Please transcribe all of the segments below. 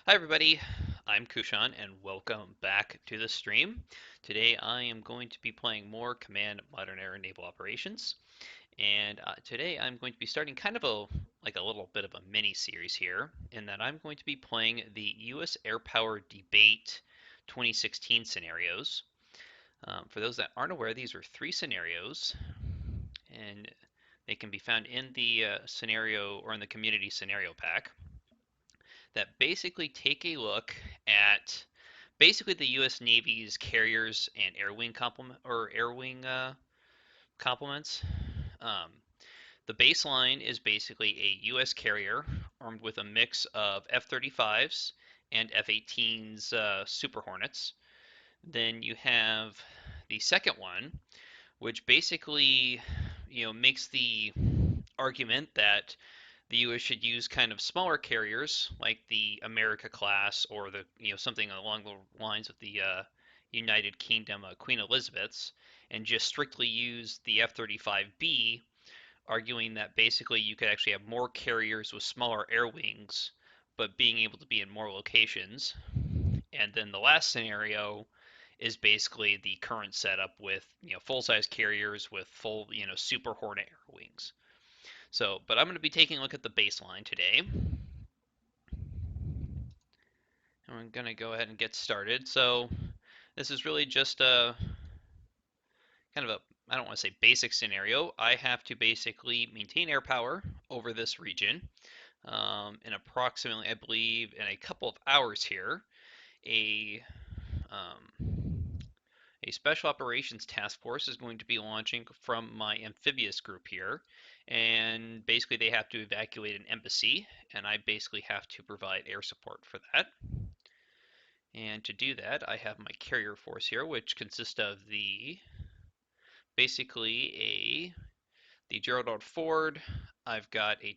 Hi everybody, I'm Kushan and welcome back to the stream. Today I am going to be playing more Command Modern Era Naval Operations, and today I'm going to be starting kind of a little bit of a mini series here, in that I'm going to be playing the U.S. Air Power Debate 2016 scenarios. For those that aren't aware, these are three scenarios, and they can be found in the scenario or in the community scenario pack that basically take a look at basically the U.S. Navy's carriers and air wing complements. Um, the baseline is basically a U.S. carrier armed with a mix of F-35s and F-18s Super Hornets. Then you have the second one, which basically makes the argument that the U.S. should use kind of smaller carriers like the America class or the something along the lines of the United Kingdom Queen Elizabeths, and just strictly use the F-35B, arguing that basically you could actually have more carriers with smaller air wings, but being able to be in more locations. And then the last scenario is basically the current setup with full-size carriers with full Super Hornet air wings. So, but I'm going to be taking a look at the baseline today. And we're going to go ahead and get started. So, this is really just a kind of a, I don't want to say basic scenario. I have to basically maintain air power over this region in approximately, I believe, in a couple of hours here. A A special operations task force is going to be launching from my amphibious group here, and basically they have to evacuate an embassy, and I basically have to provide air support for that. And to do that, I have my carrier force here, which consists of basically the Gerald R. Ford. I've got a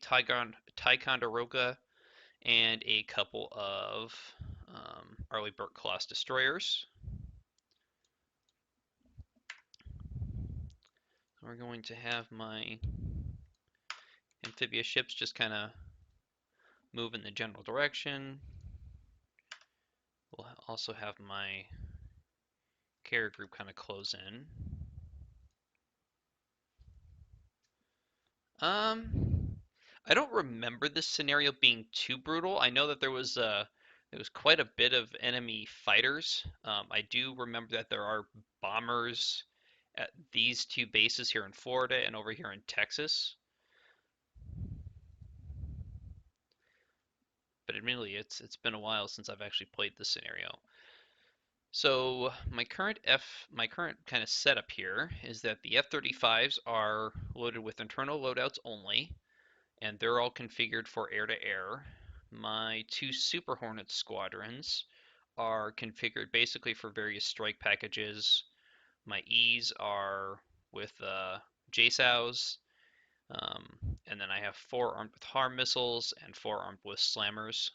Ticonderoga and a couple of Arleigh Burke-class destroyers. We're going to have my amphibious ships just kind of move in the general direction. We'll also have my carrier group kind of close in. I don't remember this scenario being too brutal. I know that there was quite a bit of enemy fighters. I do remember that there are bombers at these two bases here in Florida and over here in Texas. But admittedly, it's been a while since I've actually played this scenario. So my current kind of setup here is that the F-35s are loaded with internal loadouts only, and they're all configured for air-to-air. My two Super Hornet squadrons are configured basically for various strike packages. My E's are with JSOWs, and then I have 4 armed with HARM missiles and 4 armed with slammers.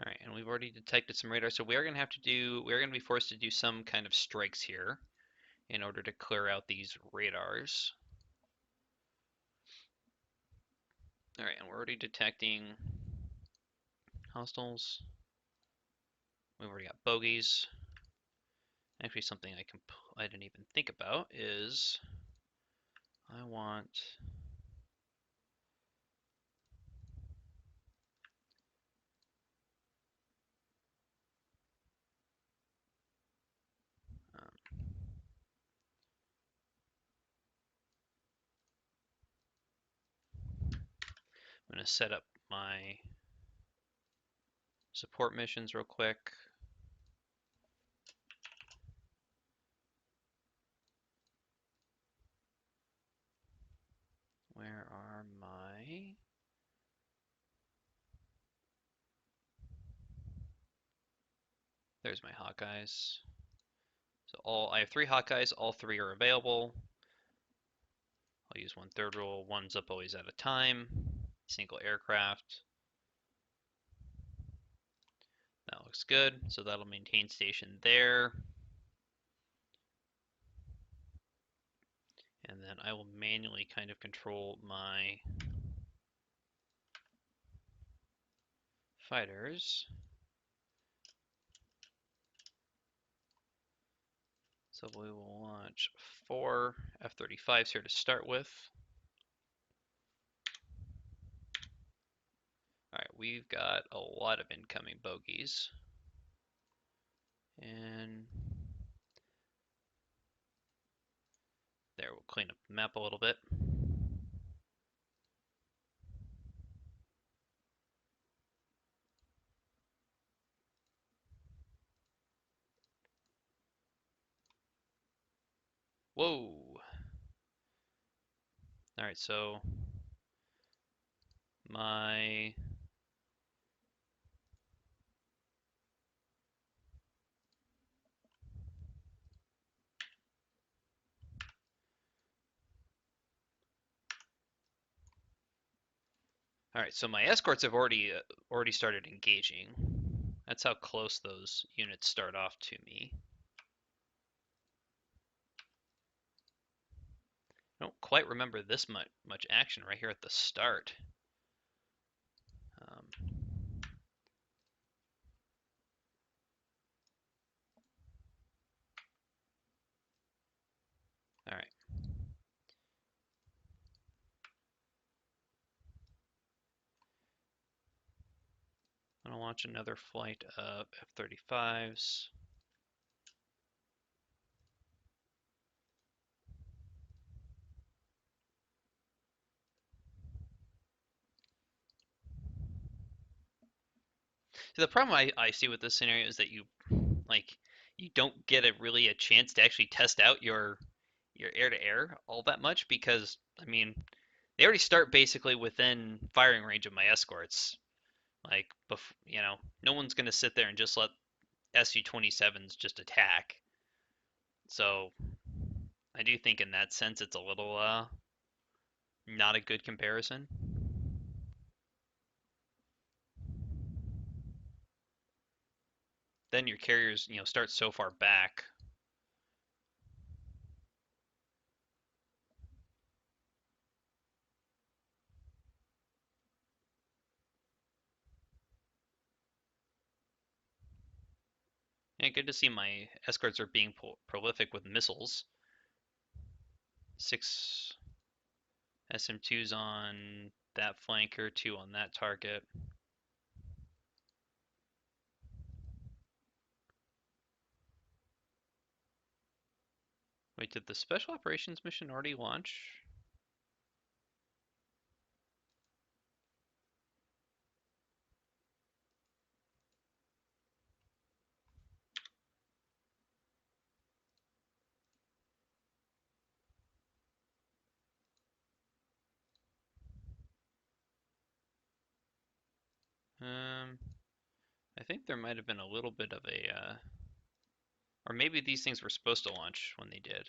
All right, and we've already detected some radar, so we are going to be forced to do some kind of strikes here in order to clear out these radars. All right, and we're already detecting hostiles. We've already got bogeys. Actually, something I didn't even think about is I want I'm going to set up my support missions real quick. Where are my There's my Hawkeyes. So I have 3 Hawkeyes, all 3 are available. I'll use 1/3 rule, one's up always at a time. single aircraft. That looks good. So that'll maintain station there. And then I will manually kind of control my fighters. So we will launch 4 F-35s here to start with. Alright, we've got a lot of incoming bogeys. And there, we'll clean up the map a little bit. Whoa! Alright, so my Alright, so my escorts have already started engaging. That's how close those units start off to me. I don't quite remember this much action right here at the start. Um, Alright. I'm gonna launch another flight of F-35s. So the problem I see with this scenario is that like you don't get a chance to actually test out your air to air all that much because I mean they already start basically within firing range of my escorts. Like, no one's gonna sit there and just let Su-27s just attack. So I do think in that sense it's a little not a good comparison. Then your carriers, start so far back. Yeah, good to see my escorts are being prolific with missiles. 6 SM2s on that flanker, 2 on that target. Wait, did the special operations mission already launch? I think there might have been a little bit of a, or maybe these things were supposed to launch when they did.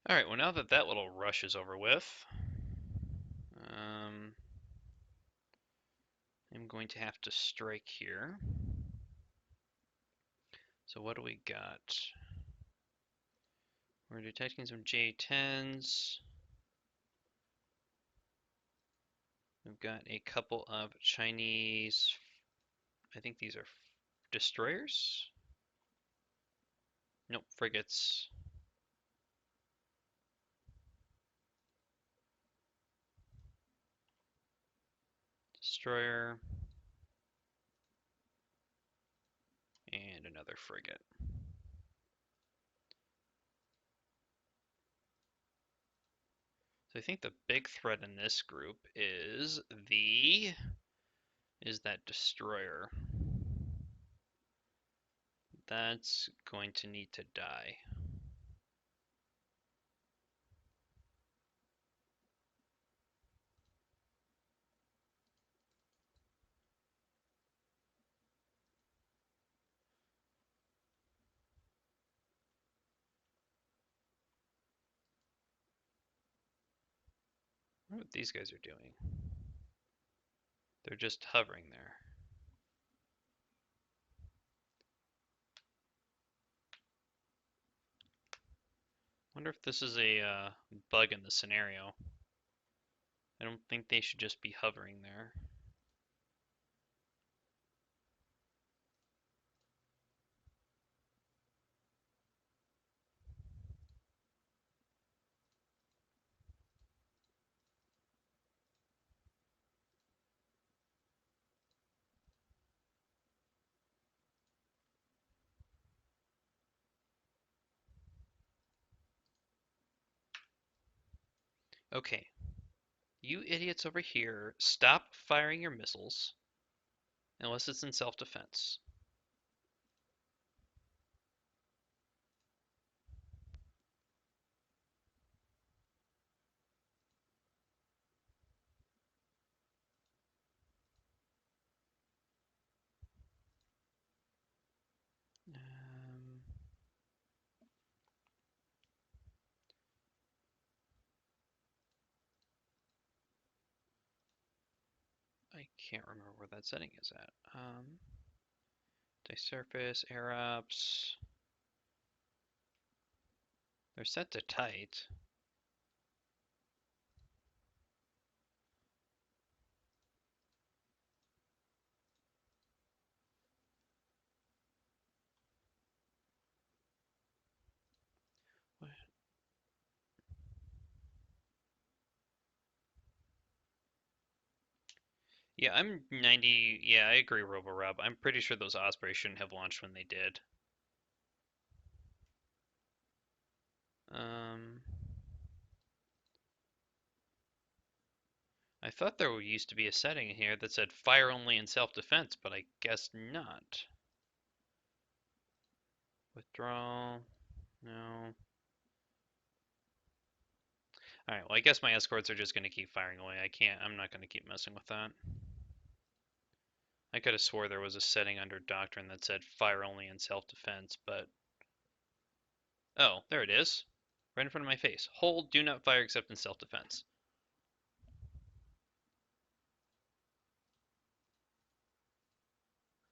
All right, well now that that little rush is over with, um, I'm going to have to strike here. So what do we got? We're detecting some J-10s. We've got a couple of Chinese, I think these are destroyers? Nope, frigates. Destroyer. And another frigate. I So I think the big threat in this group is that destroyer. That's going to need to die. I wonder what these guys are doing. They're just hovering there. Wonder if this is a bug in the scenario. I don't think they should just be hovering there. Okay, you idiots over here, stop firing your missiles unless it's in self-defense. I can't remember where that setting is at. Surface, air ups. They're set to tight. Yeah, I'm 90. Yeah, I agree, RoboRob. I'm pretty sure those Ospreys shouldn't have launched when they did. Um, I thought there used to be a setting here that said fire only in self-defense, but I guess not. Withdrawal. No. Alright, well, I guess my escorts are just going to keep firing away. I'm not going to keep messing with that. I could have swore there was a setting under Doctrine that said fire only in self-defense, but... Oh, there it is. Right in front of my face. Hold, do not fire except in self-defense.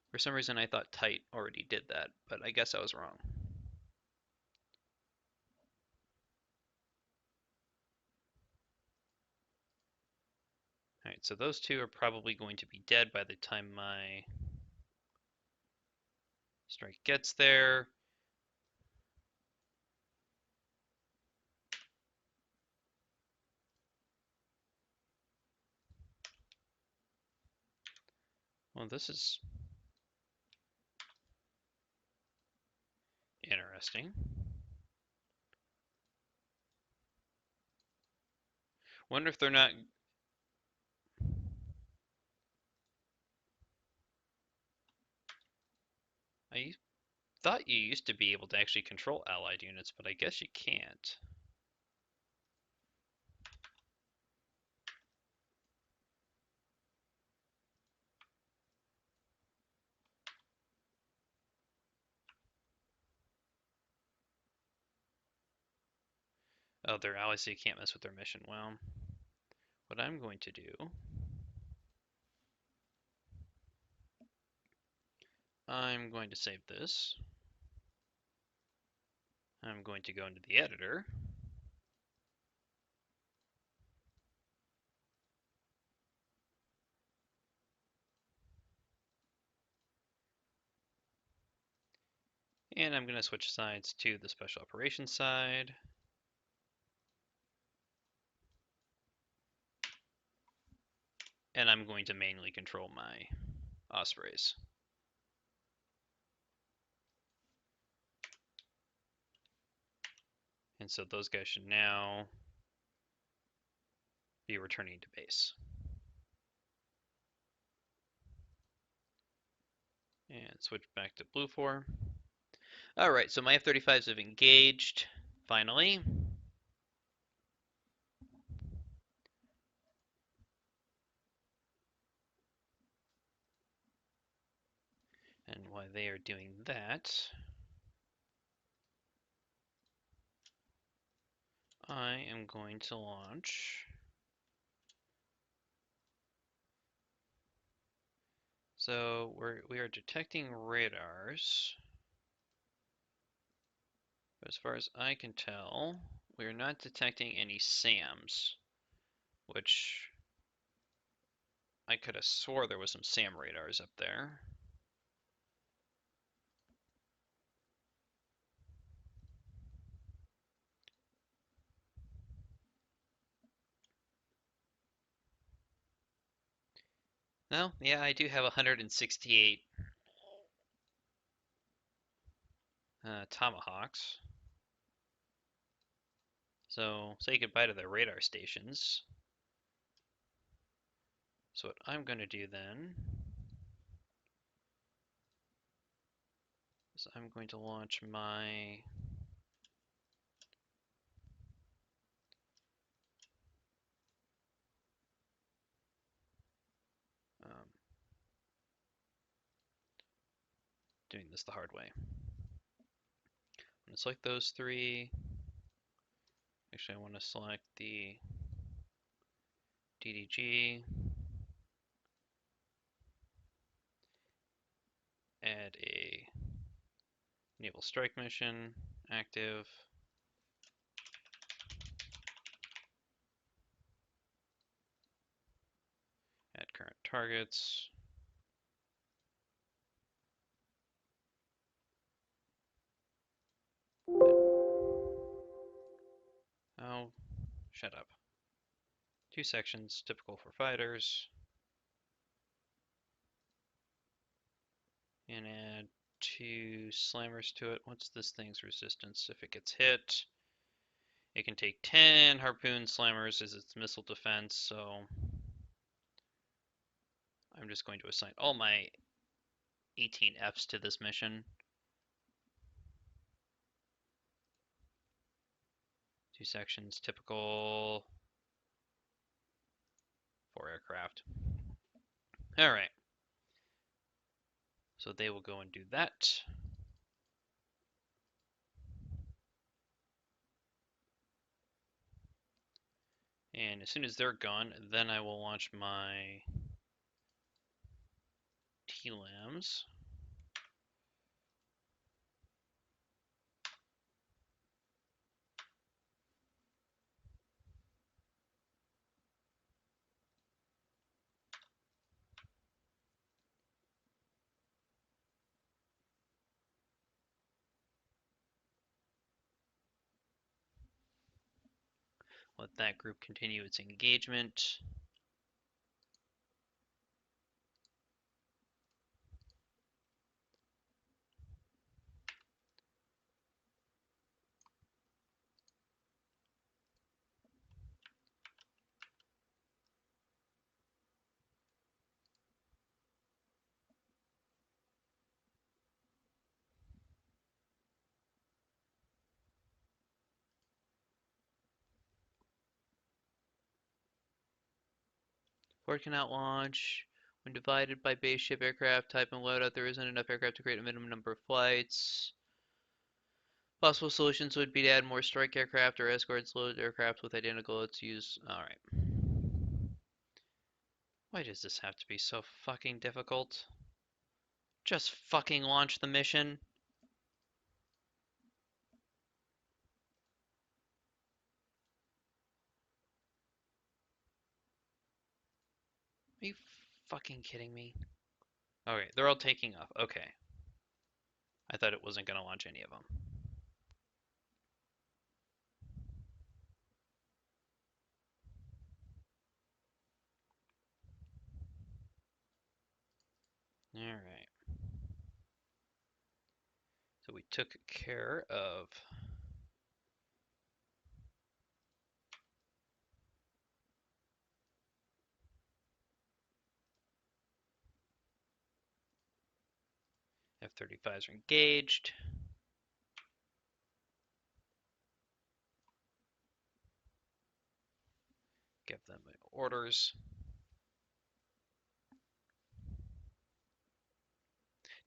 For some reason I thought tight already did that, but I guess I was wrong. Alright, so those two are probably going to be dead by the time my strike gets there. Well, this is interesting. Wonder if they're not... I thought you used to be able to actually control allied units, but I guess you can't. Oh, they're allies, so you can't mess with their mission. Well, what I'm going to do... I'm going to save this. I'm going to go into the editor. And I'm going to switch sides to the special operations side. And I'm going to manually control my Ospreys. And so those guys should now be returning to base. And switch back to blue 4. Alright, so my F-35s have engaged, finally. And while they are doing that, I am going to launch. So we are detecting radars. But as far as I can tell, we are not detecting any SAMs, which I could have swore there was some SAM radars up there. No, yeah, I do have 168 Tomahawks. So say goodbye to the radar stations. So what I'm going to do then is I'm going to launch my um, doing this the hard way. I'm going to select those 3. Actually, I want to select the DDG, add a Naval Strike Mission, active, add current targets. Oh, shut up. 2 sections, typical for fighters. And add 2 slammers to it. What's this thing's resistance? If it gets hit, it can take 10 harpoon slammers as its missile defense, so I'm just going to assign all my 18 Fs to this mission. 2 sections, typical 4 aircraft. Alright. So they will go and do that. And as soon as they're gone, then I will launch my TLAMs. Let that group continue its engagement. Ford cannot launch. When divided by base ship aircraft type and loadout, there isn't enough aircraft to create a minimum number of flights. Possible solutions would be to add more strike aircraft or escorts loaded aircraft with identical loads use. Alright. Why does this have to be so fucking difficult? Just fucking launch the mission. Are you fucking kidding me? Okay, they're all taking off. Okay. I thought it wasn't going to launch any of them. Alright. So we took care of F-35s are engaged. Give them my orders.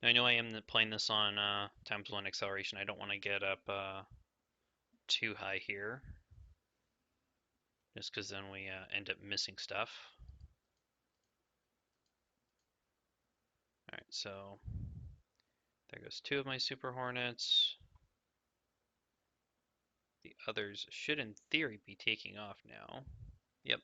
Now, I know I am playing this on times 1 acceleration. I don't want to get up too high here, just because then we end up missing stuff. Alright, so there goes 2 of my Super Hornets. The others should, in theory, be taking off now. Yep.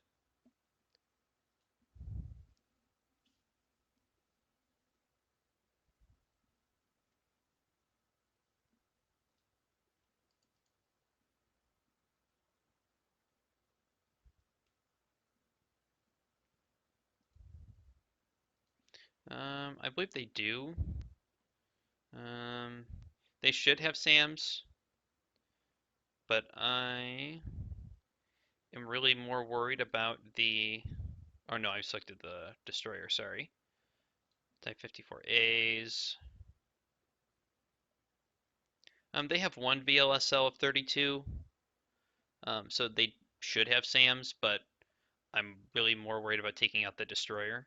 I believe they do. Um, they should have SAMs, but I am really more worried about the. Oh no, I selected the destroyer. Sorry. Type 54As. They have one VLSL of 32, so they should have SAMs, but I'm really more worried about taking out the destroyer.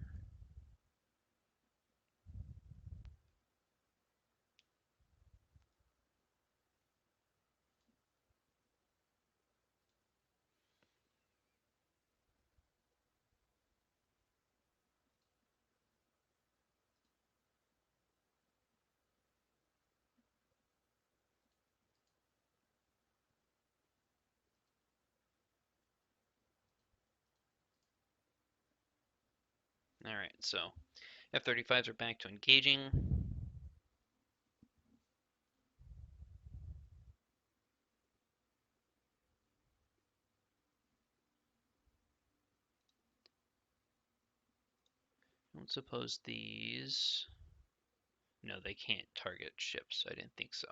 Alright, so F-35s are back to engaging. I don't suppose these. No, they can't target ships. I didn't think so.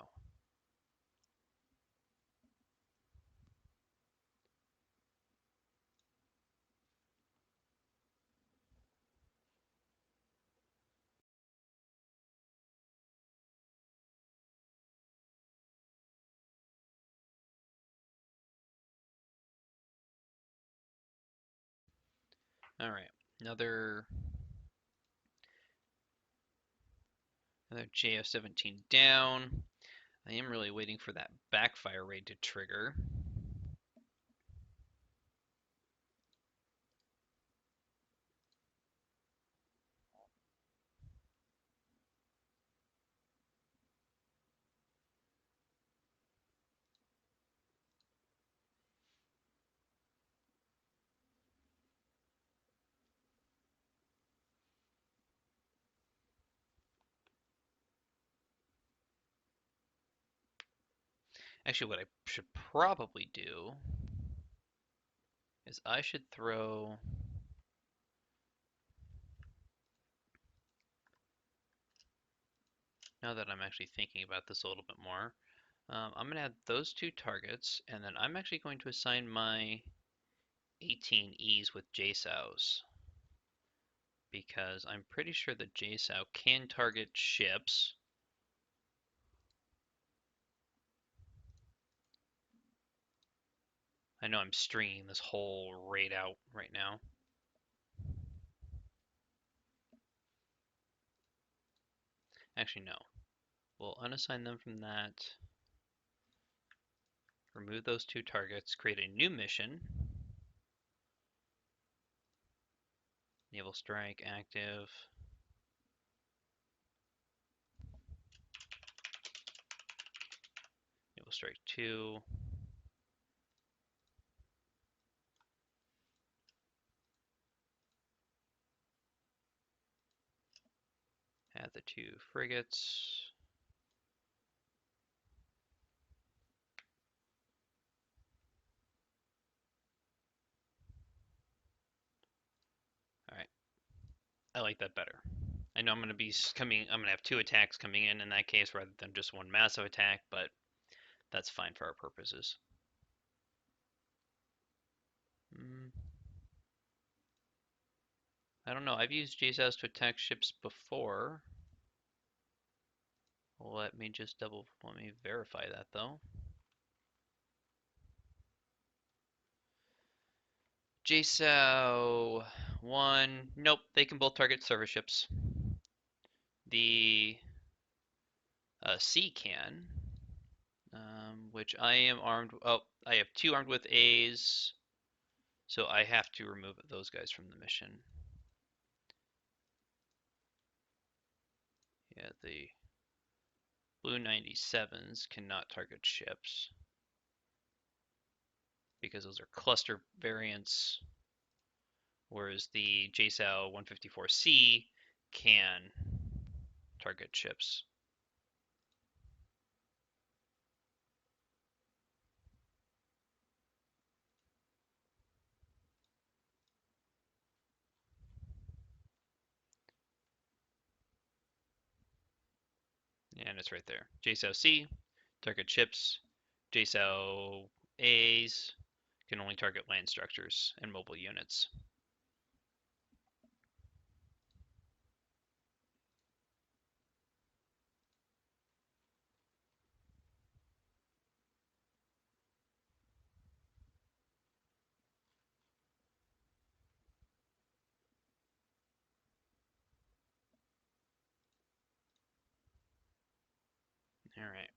Alright, another JF-17 down. I am really waiting for that backfire raid to trigger. Actually, what I should probably do is I should throw. Now that I'm actually thinking about this a little bit more, I'm going to add those 2 targets, and then I'm actually going to assign my 18Es with JSOWs, because I'm pretty sure that JSOW can target ships. I know I'm stringing this whole raid out right now. Actually, no. We'll unassign them from that. Remove those 2 targets, create a new mission. Naval Strike active. Naval Strike 2. Add the 2 frigates. Alright. I like that better. I know I'm going to be coming, I'm going to have 2 attacks coming in that case rather than just 1 massive attack, but that's fine for our purposes. I don't know. I've used JSOWs to attack ships before. Let me verify that though. JSOW 1, nope, they can both target service ships. The C can, which I am armed. Oh, I have two armed with A's, so I have to remove those guys from the mission. Yeah, the Blue 97s cannot target ships because those are cluster variants, whereas the JSOW 154C can target ships. And it's right there. JSOW C, target ships. JSOW A's can only target land structures and mobile units. All right.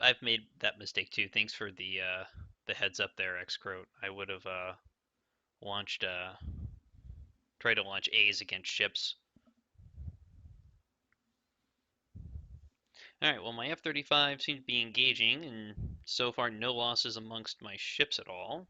I've made that mistake too. Thanks for the heads up there, Xcroat. I would have launched tried to launch A's against ships. All right. Well, my F-35 seems to be engaging, and so far no losses amongst my ships at all.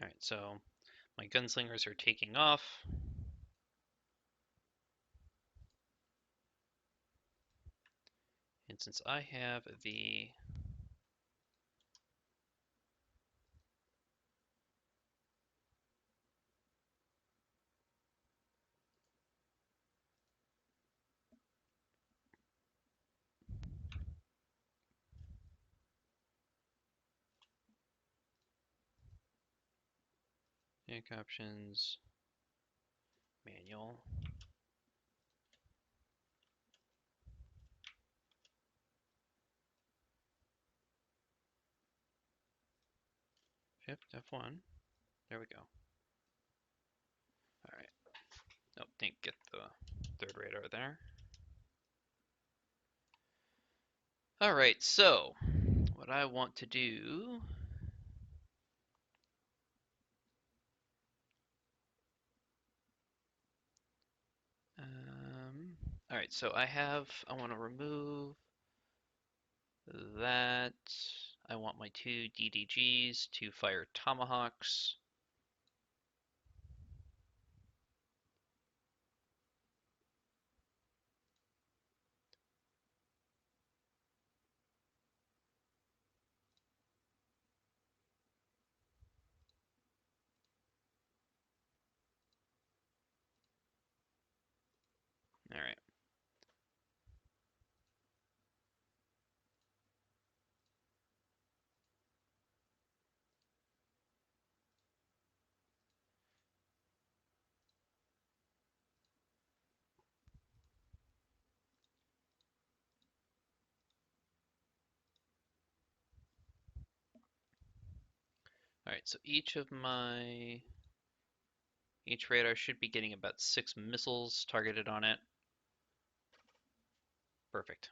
All right. So my gunslingers are taking off. And since I have the options, manual, shift F1. There we go. All right. Nope, didn't get the third radar there. All right, so what I want to do all right, so I want to remove that. I want my two DDGs to fire Tomahawks. All right. All right, so each radar should be getting about 6 missiles targeted on it. Perfect.